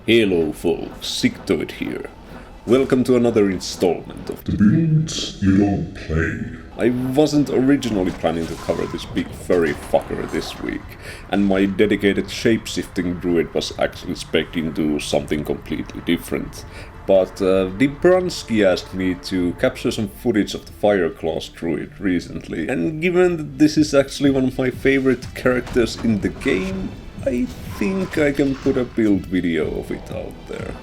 Hello folks, Druid here. Welcome to another installment of The builds you don't play. I wasn't originally planning to cover this big furry fucker this week, and my dedicated shape-shifting druid was actually spec'd into something completely different. But Dibransky asked me to capture some footage of the Fireclaws druid recently, and given that this is actually one of my favorite characters in the game, I think I can put a build video of it out there.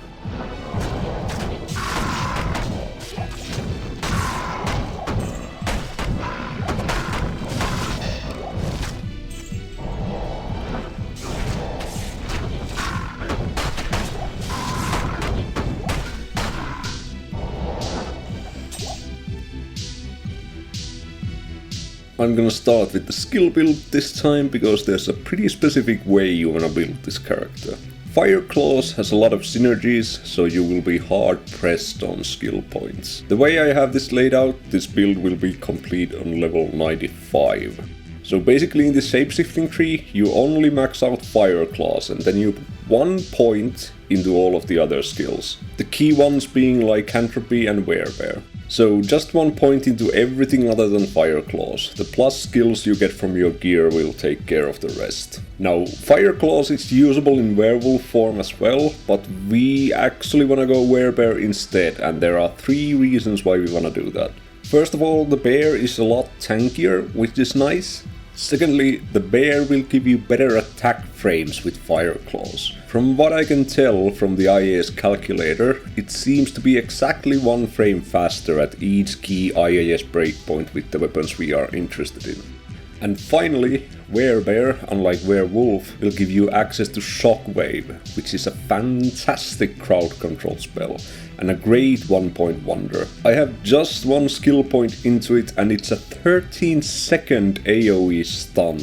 I'm gonna start with the skill build this time, because there's a pretty specific way you wanna build this character. Fireclaws has a lot of synergies, so you will be hard pressed on skill points. The way I have this laid out, this build will be complete on level 95. So basically in the shapeshifting tree, you only max out Fireclaws and then you put 1 point into all of the other skills. The key ones being Lycanthropy and Werebear. So just 1 point into everything other than Fireclaws. The plus skills you get from your gear will take care of the rest. Now, Fireclaws is usable in werewolf form as well, but we actually wanna go Werebear instead, and there are 3 reasons why we wanna do that. First of all, the bear is a lot tankier, which is nice. Secondly, the bear will give you better attack frames with Fireclaws. From what I can tell from the IAS calculator, it seems to be exactly 1 frame faster at each key IAS breakpoint with the weapons we are interested in. And finally, Werebear, unlike Werewolf, will give you access to Shockwave, which is a fantastic crowd control spell, and a great 1-point wonder. I have just 1 skill point into it, and it's a 13-second AoE stun.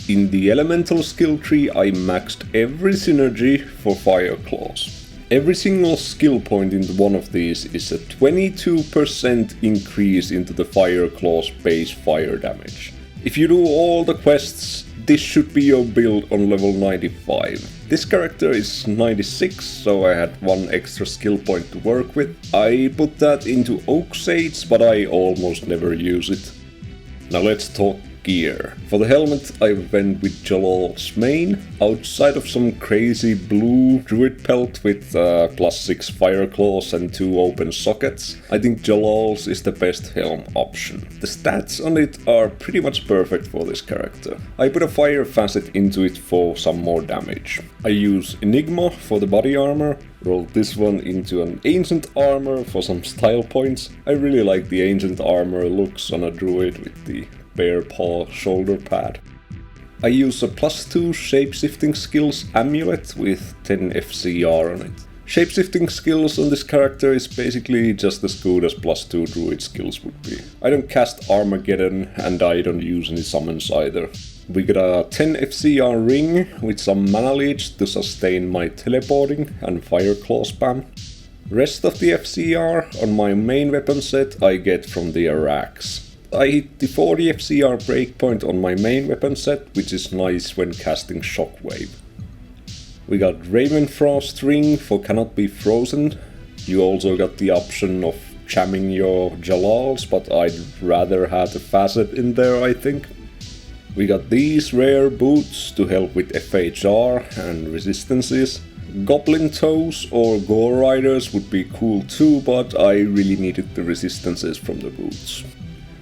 In the elemental skill tree, I maxed every synergy for Fireclaws. Every single skill point into one of these is a 22% increase into the Fireclaw's base fire damage. If you do all the quests, this should be your build on level 95. This character is 96, so I had 1 extra skill point to work with. I put that into Oak Sage, but I almost never use it. Now let's talk gear. For the helmet, I went with Jalal's mane, outside of some crazy blue Druid pelt with +6 Fireclaws and 2 open sockets. I think Jalal's is the best helm option. The stats on it are pretty much perfect for this character. I put a fire facet into it for some more damage. I use Enigma for the body armor, rolled this one into an ancient armor for some style points. I really like the ancient armor looks on a druid with the bear paw shoulder pad. I use a +2 shapeshifting skills amulet with 10 FCR on it. Shapeshifting skills on this character is basically just as good as +2 druid skills would be. I don't cast Armageddon and I don't use any summons either. We got a 10 FCR ring with some mana leech to sustain my teleporting and Fireclaw spam. Rest of the FCR on my main weapon set I get from the Arax. I hit the 40 FCR breakpoint on my main weapon set, which is nice when casting Shockwave. We got Ravenfrost ring for cannot be frozen. You also got the option of jamming your Jalals, but I'd rather have the facet in there, I think. We got these rare boots to help with FHR and resistances. Goblin toes or Gore Riders would be cool too, but I really needed the resistances from the boots.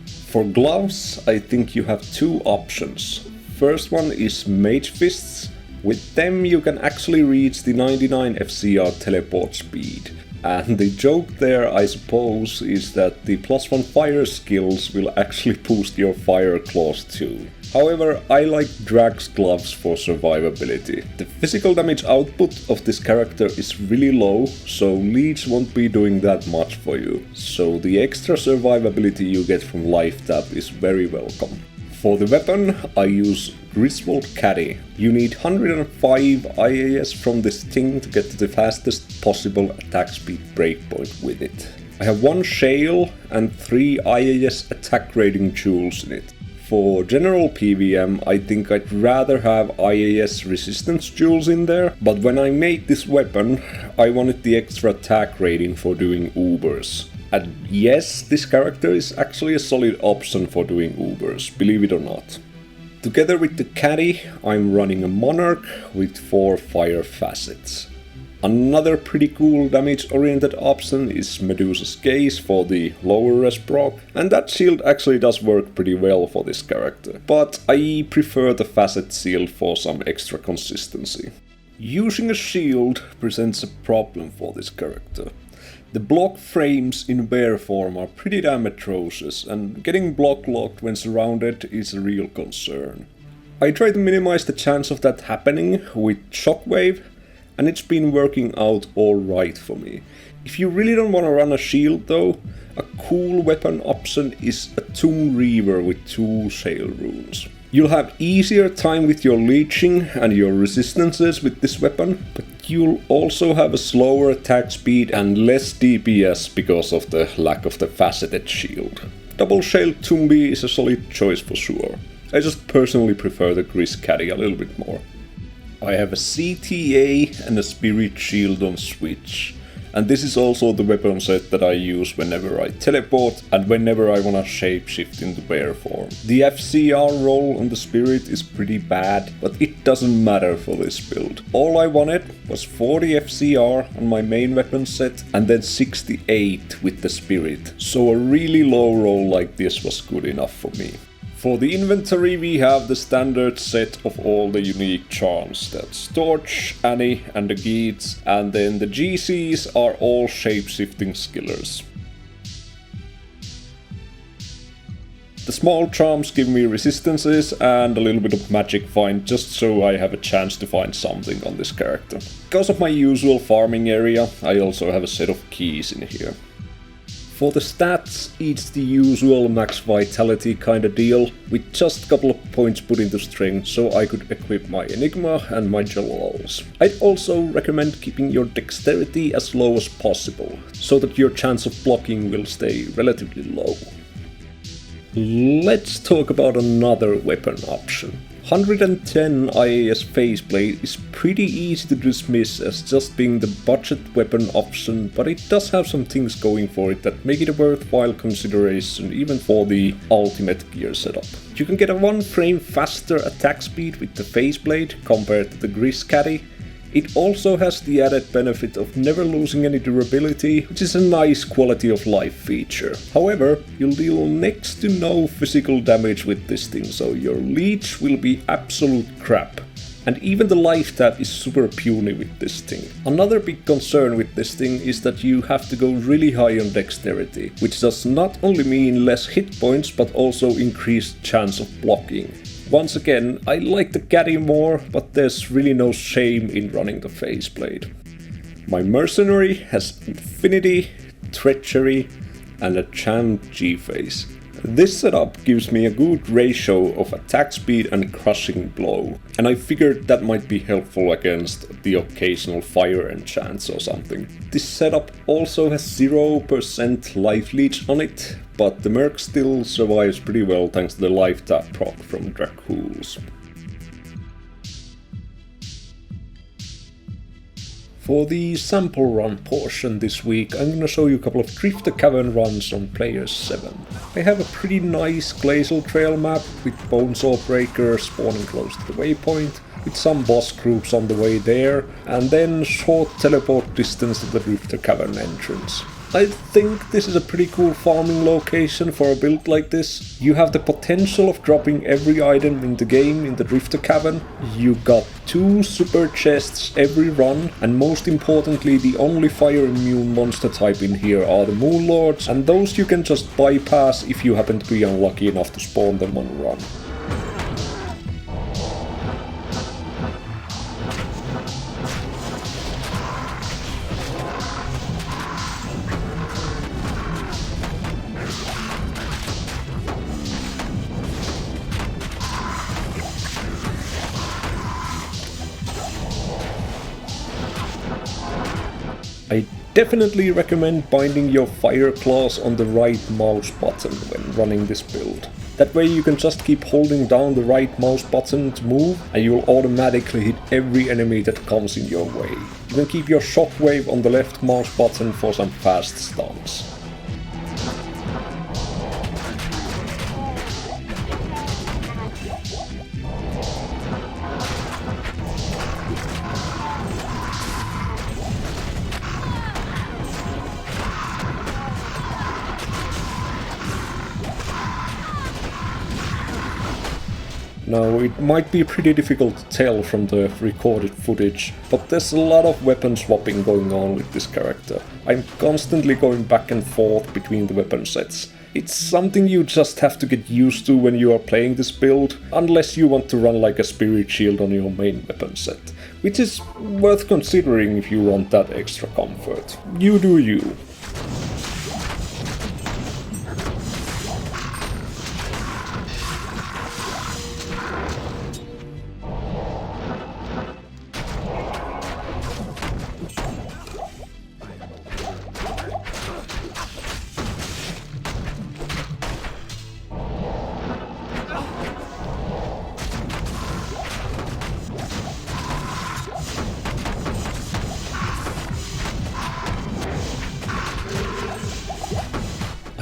For gloves, I think you have 2 options. First one is Mage Fists. With them you can actually reach the 99 FCR teleport speed. And the joke there, I suppose, is that the +1 fire skills will actually boost your Fireclaws too. However, I like Drag's gloves for survivability. The physical damage output of this character is really low, so leech won't be doing that much for you. So the extra survivability you get from life tap is very welcome. For the weapon, I use Griswold Caddy. You need 105 IAS from this thing to get to the fastest possible attack speed breakpoint with it. I have 1 shale and 3 IAS attack rating jewels in it. For general PVM, I think I'd rather have IAS resistance jewels in there, but when I made this weapon, I wanted the extra attack rating for doing Ubers. And yes, this character is actually a solid option for doing Ubers, believe it or not. Together with the caddy, I'm running a Monarch with 4 fire facets. Another pretty cool damage-oriented option is Medusa's Gaze for the lower res proc, and that shield actually does work pretty well for this character, but I prefer the facet shield for some extra consistency. Using a shield presents a problem for this character. The block frames in bear form are pretty damn atrocious, and getting block locked when surrounded is a real concern. I try to minimize the chance of that happening with Shockwave, and it's been working out alright for me. If you really don't want to run a shield though, a cool weapon option is a Tomb Reaver with 2 Sail Runes. You'll have easier time with your leeching and your resistances with this weapon, but you'll also have a slower attack speed and less DPS because of the lack of the faceted shield. Double Shelled Tumbi is a solid choice for sure. I just personally prefer the Gris Caddy a little bit more. I have a CTA and a Spirit Shield on Switch, and this is also the weapon set that I use whenever I teleport and whenever I wanna shapeshift into bear form. The FCR roll on the Spirit is pretty bad, but it doesn't matter for this build. All I wanted was 40 FCR on my main weapon set and then 68 with the Spirit, so a really low roll like this was good enough for me. For the inventory we have the standard set of all the unique charms. That's Torch, Annie and the Geats, and then the GCs are all shape-shifting skillers. The small charms give me resistances and a little bit of magic find just so I have a chance to find something on this character. Because of my usual farming area, I also have a set of keys in here. For the stats, it's the usual max vitality kinda deal, with just a couple of points put into strength so I could equip my Enigma and my Jalals. I'd also recommend keeping your dexterity as low as possible, so that your chance of blocking will stay relatively low. Let's talk about another weapon option. 110 IAS Faceplate is pretty easy to dismiss as just being the budget weapon option, but it does have some things going for it that make it a worthwhile consideration even for the ultimate gear setup. You can get a 1 frame faster attack speed with the Faceplate compared to the Gris Caddy. It also has the added benefit of never losing any durability, which is a nice quality of life feature. However, you'll deal next to no physical damage with this thing, so your leech will be absolute crap. And even the life tap is super puny with this thing. Another big concern with this thing is that you have to go really high on dexterity, which does not only mean less hit points but also increased chance of blocking. Once again, I like the caddy more, but there's really no shame in running the faceplate. My mercenary has Infinity, Treachery, and a Chant G-Face. This setup gives me a good ratio of attack speed and crushing blow, and I figured that might be helpful against the occasional fire enchants or something. This setup also has 0% life leech on it, but the merc still survives pretty well thanks to the life tap proc from Dracules. For the sample run portion this week, I'm gonna show you a couple of Drifter Cavern runs on Player 7. I have a pretty nice glacial trail map with Bonesaw Breaker spawning close to the waypoint, with some boss groups on the way there, and then short teleport distance to the Drifter Cavern entrance. I think this is a pretty cool farming location for a build like this. You have the potential of dropping every item in the game in the Drifter Cavern. You got 2 super chests every run, and most importantly the only fire immune monster type in here are the Moon Lords, and those you can just bypass if you happen to be unlucky enough to spawn them on a run. I Definitely recommend binding your Fireclaws on the right mouse button when running this build. That way you can just keep holding down the right mouse button to move and you'll automatically hit every enemy that comes in your way. You can keep your shockwave on the left mouse button for some fast stuns. Now, it might be pretty difficult to tell from the recorded footage, but there's a lot of weapon swapping going on with this character. I'm constantly going back and forth between the weapon sets. It's something you just have to get used to when you are playing this build, unless you want to run like a spirit shield on your main weapon set, which is worth considering if you want that extra comfort. You do you.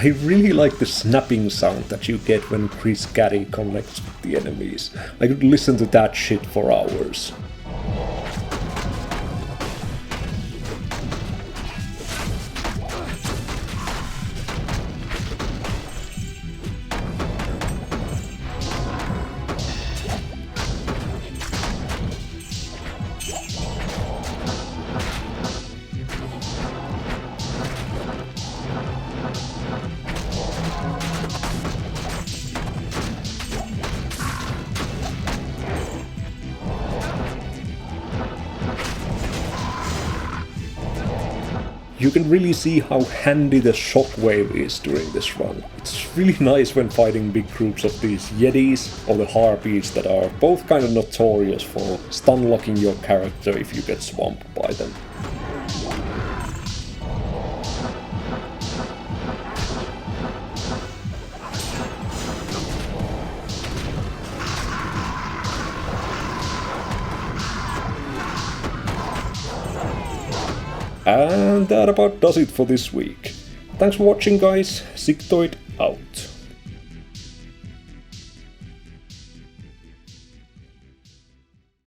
I really like the snapping sound that you get when Chris Gaddy connects with the enemies. I could listen to that shit for hours. You can really see how handy the shockwave is during this run. It's really nice when fighting big groups of these Yetis or the Harpies that are both kind of notorious for stun locking your character if you get swamped by them. And that about does it for this week. Thanks for watching guys, Sigtoid out.